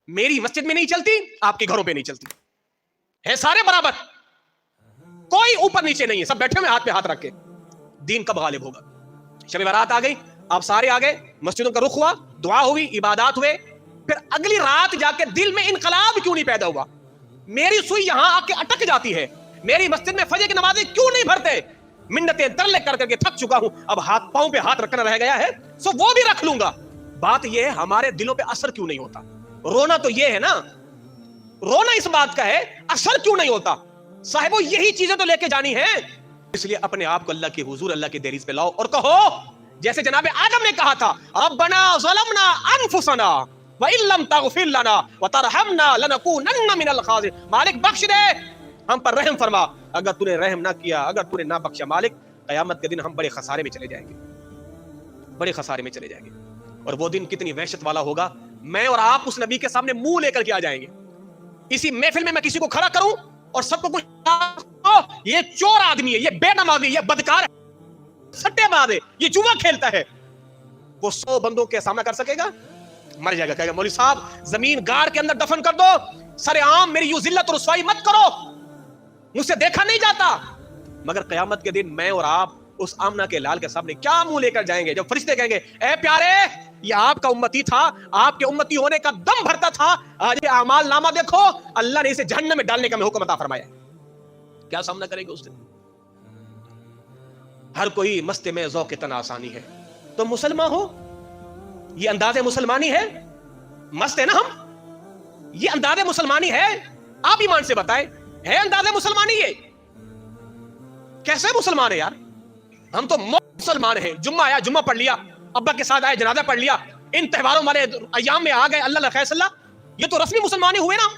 میری مسجد میں نہیں چلتی، آپ کے گھروں پہ نہیں چلتی ہے، سارے برابر، کوئی اوپر نیچے نہیں ہے، سب بیٹھے ہوئے ہاتھ پہ ہاتھ رکھ کے. دین کب غالب ہوگا؟ شب برات آ گئی، آپ سارے آ گئے، مسجدوں کا رخ ہوا، دعا ہوئی، عبادات ہوئے، پھر اگلی رات جا کے دل میں انقلاب کیوں نہیں پیدا ہوا؟ میری سوئی یہاں آ کے اٹک جاتی ہے، میری مسجد میں فجر کی نمازیں کیوں نہیں بھرتے؟ منتیں ترلے کر کر کے تھک چکا ہوں، اب ہاتھ پاؤں پہ ہاتھ رکھنا رہ گیا ہے، سو وہ بھی رکھ لوں گا. بات یہ ہے ہمارے دلوں پہ اثر کیوں نہیں ہوتا؟ رونا تو یہ ہے نا، رونا اس بات کا ہے، اثر کیوں نہیں ہوتا؟ صاحبو یہی چیزیں تو لے کے جانی ہے. اس لیے اپنے آپ کو اللہ کے حضور، اللہ کی دہلیز پہ لاؤ اور کہو جیسے جناب آدم نے کہا تھا، ربنا ظلمنا انفسنا وَإِن لَمْ تَغْفِرْ لَنَا وَتَرْحَمْنَا لَنَكُونَنَّ مِنَ الْخَاسِرِينَ. مالک بخش دے، ہم پر رحم فرما، اگر تو نے رحم نہ کیا، اگر تو نے نہ بخشا مالک، قیامت کے دن ہم بڑے خسارے میں چلے جائیں گے، بڑے خسارے میں چلے جائیں گے. اور وہ دن کتنی وحشت والا ہوگا، میں اور آپ اس نبی کے سامنے منہ لے کر کے آ جائیں گے. اسی محفل میں کسی کو کھڑا کروں اور سب کو کچھ، یہ چور آدمی ہے، یہ بے نمازی، یہ بدکار ہے، سٹے باز ہے، یہ جوا کھیلتا ہے. وہ 100 بندوں کے سامنا کر سکے گا؟ مر جائے گا. کہے گا مولوی صاحب زمین گاڑ کے اندر دفن کر دو، سر عام میری یوں ذلت اور رسوائی مت کرو، مجھ سے دیکھا نہیں جاتا. مگر قیامت کے دن میں اور آپ اس آمنہ کے لال کے سامنے کیا منہ لے کر جائیں گے؟ جب فرشتے کہیں گے اے پیارے یہ آپ کا امتی تھا، آپ کے امتی ہونے کا دم بھرتا تھا، آج یہ اعمال نامہ دیکھو، اللہ نے اسے جہنم میں ڈالنے کا حکم عطا فرمایا. کیا سامنا کریں گے اس دن؟ ہر کوئی مستے میں ذوق تن آسانی ہے. تو مسلمان ہو، یہ انداز مسلمانی ہے؟ مست ہے نا ہم، یہ انداز مسلمانی ہے؟ آپ ایمان سے بتائیں، ہے انداز مسلمانی یہ؟ کیسے مسلمان ہے یار؟ ہم تو مسلمان ہیں، جمعہ آیا جمعہ پڑھ لیا، ابا کے ساتھ آئے جنازہ پڑھ لیا، ان تہواروں والے ایام میں آ گئے، اللہ خیر صلی اللہ، یہ تو رسمی مسلمانی ہوئے نا.